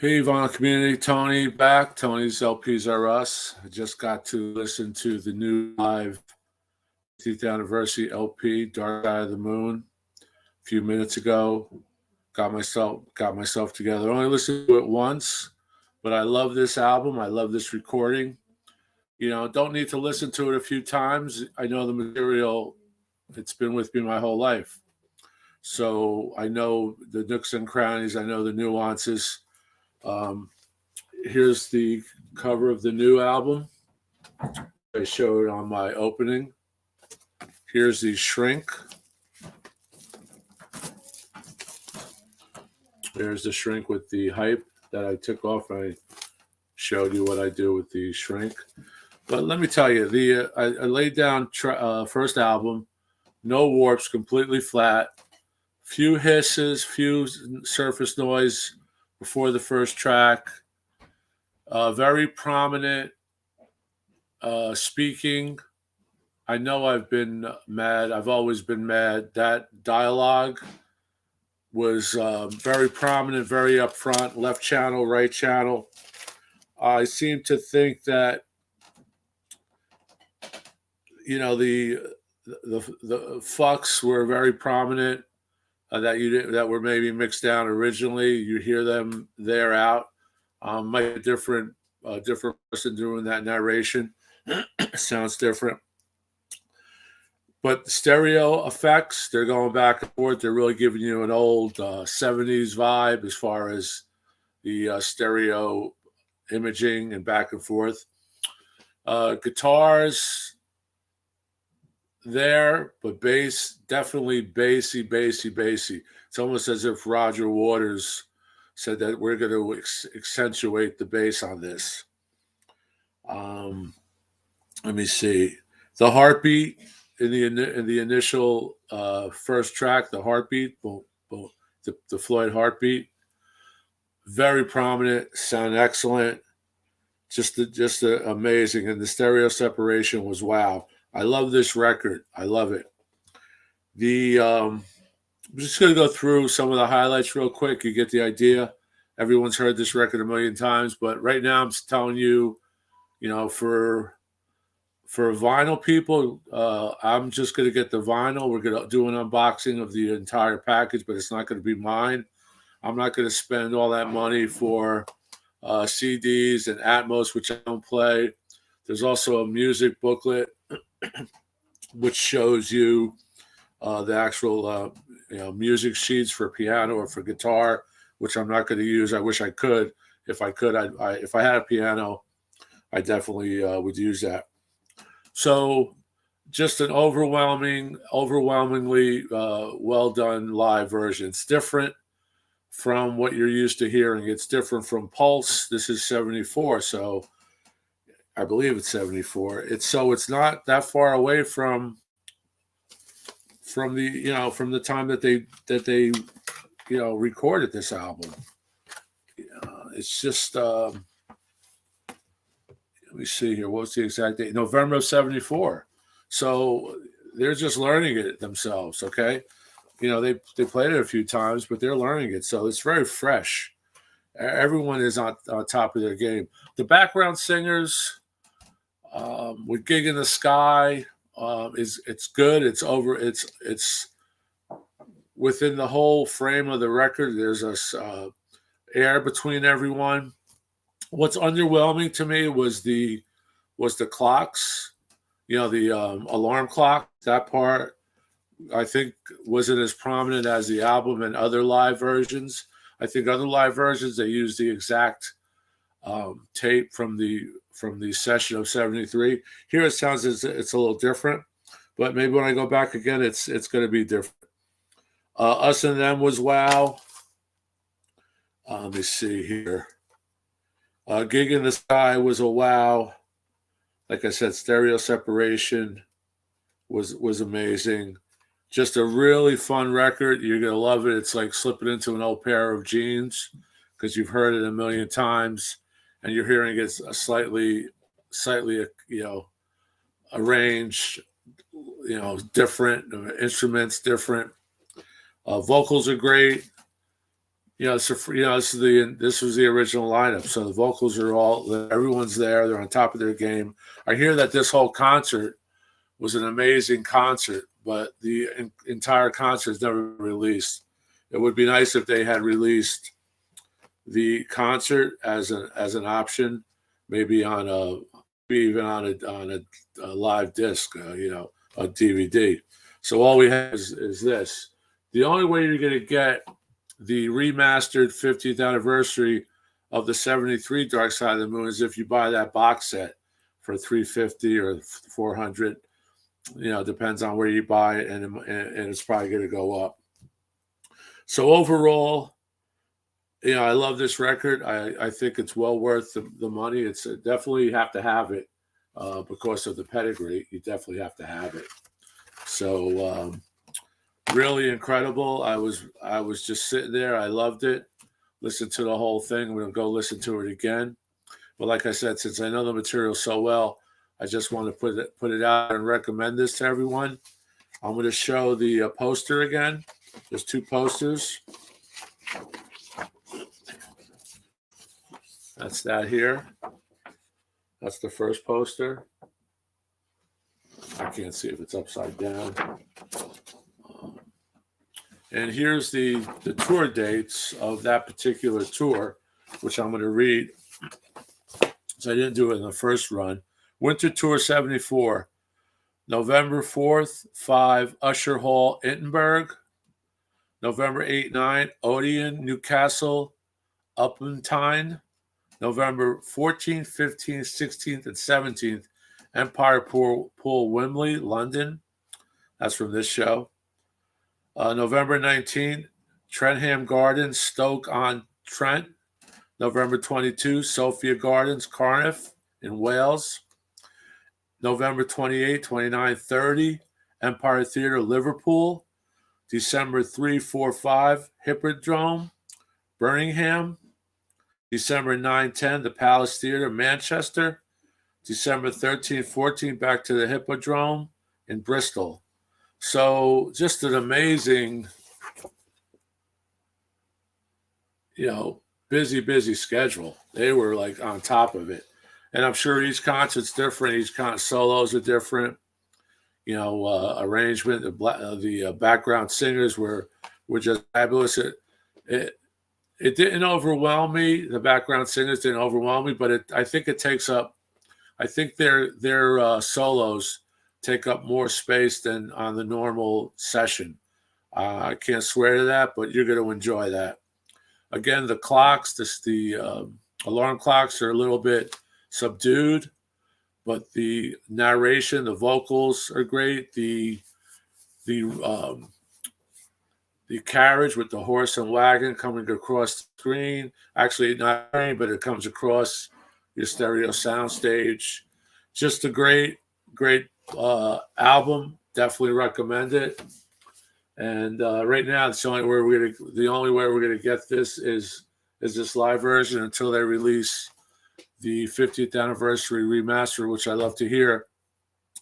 Hey, Vinyl Community, Tony back. Tony's LPs are us. I just got to listen to the new live 50th anniversary LP, Dark Side of the Moon, a few minutes ago. Got myself together. I only listened to it once, but I love this album. I love this recording. Don't need to listen to it a few times. I know the material. It's been with me my whole life. So I know the nooks and crannies. I know the nuances. Um, Here's the cover of the new album. I showed on my opening. Here's the shrink. There's the shrink with the hype that I took off. I showed you what I do with the shrink. But let me tell you, I laid down first album, no warps, completely flat, few hisses, few surface noise before the first track. Very prominent speaking. I know I've been mad. I've always been mad. That dialogue was very prominent, very upfront, left channel, right channel. I seem to think that, the fucks were very prominent, that were maybe mixed down originally. You hear them there out. Might be different person doing that narration. Sounds different. But the stereo effects, they're going back and forth. They're really giving you an old 70s vibe as far as the stereo imaging and back and forth. Guitars there, but bass, definitely bassy. It's almost as if Roger Waters said that we're going to accentuate the bass on this. Let me see. The heartbeat in the initial first track, the heartbeat, the Floyd heartbeat, very prominent, sound excellent, just amazing, and the stereo separation was wow. I love this record. I love it. I'm just going to go through some of the highlights real quick. You get the idea. Everyone's heard this record a million times, but right now I'm telling you, for vinyl people, I'm just going to get the vinyl. We're going to do an unboxing of the entire package, but it's not going to be mine. I'm not going to spend all that money for CDs and Atmos, which I don't play. There's also a music booklet, which shows you the actual music sheets for piano or for guitar, which I'm not going to use. I wish I could. If I could, if I had a piano, I definitely would use that. So just an overwhelmingly well done live version. It's different from what you're used to hearing. It's different from Pulse. This is 74, so I believe it's 74. It's not that far away from the time that they recorded this album. It's just let me see here. What's the exact date? November of 74. So they're just learning it themselves. Okay, they played it a few times, but they're learning it, so it's very fresh. Everyone is on top of their game. The background singers with "Gig in the Sky" it's good. It's over. It's within the whole frame of the record. There's a air between everyone. What's underwhelming to me was the clocks. The alarm clock. That part I think wasn't as prominent as the album and other live versions. I think other live versions they use the exact tape from the session of 73. Here it sounds it's a little different, but maybe when I go back again, it's going to be different. Us and Them was wow. Let me see here. Gig in the Sky was a wow. Like I said, stereo separation was amazing. Just a really fun record. You're going to love it. It's like slipping into an old pair of jeans because you've heard it a million times and you're hearing it slightly, arranged, different instruments, different vocals are great. this was the original lineup. So the vocals are everyone's there. They're on top of their game. I hear that this whole concert was an amazing concert, but the entire concert is never released. It would be nice if they had released the concert as an option, maybe even on a live disc, a DVD. So all we have is this. The only way you're going to get the remastered 50th anniversary of the 73 Dark Side of the Moon is if you buy that box set for $350 or $400. Depends on where you buy it, and it's probably going to go up. So overall, I love this record. I think it's well worth the money. It's definitely you have to have it because of the pedigree. You definitely have to have it. So really incredible. I was just sitting there. I loved it. Listened to the whole thing. I'm going to go listen to it again. But like I said, since I know the material so well, I just want to put it out and recommend this to everyone. I'm going to show the poster again. There's two posters. That's that here. That's the first poster. I can't see if it's upside down. And here's the tour dates of that particular tour, which I'm going to read. So I didn't do it in the first run. Winter Tour 74, November 4th, 5, Usher Hall, Ittenberg. November 8, 9, Odeon, Newcastle, Upentine. November 14th, 15th, 16th, and 17th, Empire Pool, Wembley, London. That's from this show. November 19th, Trentham Gardens, Stoke-on-Trent. November 22, Sophia Gardens, Cardiff in Wales. November 28, 29, 30, Empire Theatre, Liverpool. December 3, 4, 5, Hippodrome, Birmingham. December 9, 10, the Palace Theatre, Manchester. December 13, 14, back to the Hippodrome in Bristol. So just an amazing, busy schedule. They were like on top of it. And I'm sure each concert's different. Each solos are different. Arrangement. The background singers were just fabulous. It didn't overwhelm me. The background singers didn't overwhelm me, but I think it takes up. I think their solos take up more space than on the normal session. I can't swear to that, but you're going to enjoy that. Again, the clocks, the alarm clocks are a little bit subdued, but the narration, the vocals are great. The carriage with the horse and wagon coming across the screen, actually not screen, but it comes across your stereo soundstage. Just a great album. Definitely recommend it. And right now, the only way we're gonna get this is this live version until they release the 50th anniversary remaster, which I love to hear.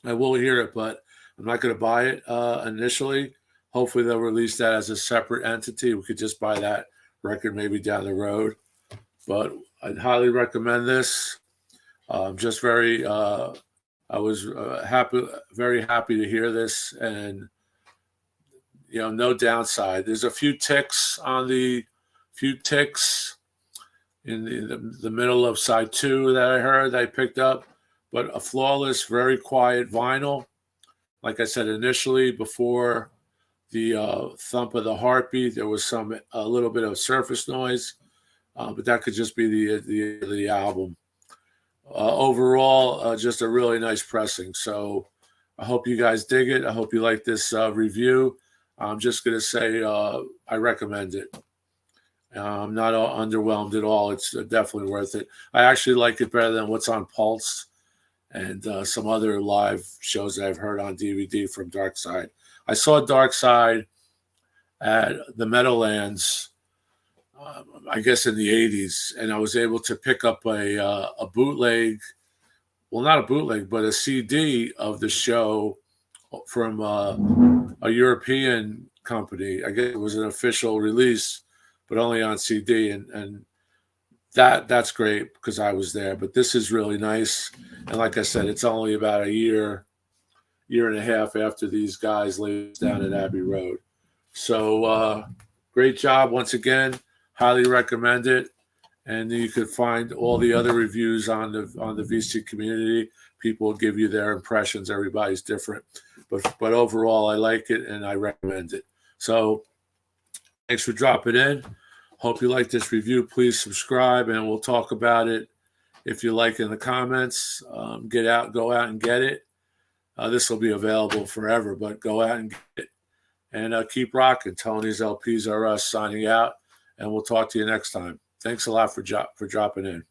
I will hear it, but I'm not going to buy it initially. Hopefully, they'll release that as a separate entity. We could just buy that record maybe down the road. But I'd highly recommend this. Just very, I was very happy to hear this, and no downside. There's a few ticks in the middle of side 2 that I heard that I picked up, but a flawless, very quiet vinyl. Like I said initially, before the thump of the heartbeat, there was a little bit of surface noise, but that could just be the album. Overall, just a really nice pressing. So I hope you guys dig it. I hope you like this review. I'm just going to say I recommend it. I'm not underwhelmed at all. It's definitely worth it. I actually like it better than what's on Pulse and some other live shows that I've heard on DVD from Dark Side. I saw Dark Side at the Meadowlands, I guess in the 80s, and I was able to pick up a bootleg, well, not a bootleg, but a CD of the show from a European company. I guess it was an official release, but only on CD, and that's great because I was there. But this is really nice, and like I said, it's only about a year and a half after these guys laid down at Abbey Road. So great job once again. Highly recommend it. And you could find all the other reviews on the VC community. People will give you their impressions. Everybody's different, but overall, I like it and I recommend it. So thanks for dropping in. Hope you like this review. Please subscribe, and we'll talk about it if you like in the comments. Go out and get it. This will be available forever, but go out and get it. And keep rocking. Tony's LPs are us signing out, and we'll talk to you next time. Thanks a lot for dropping in.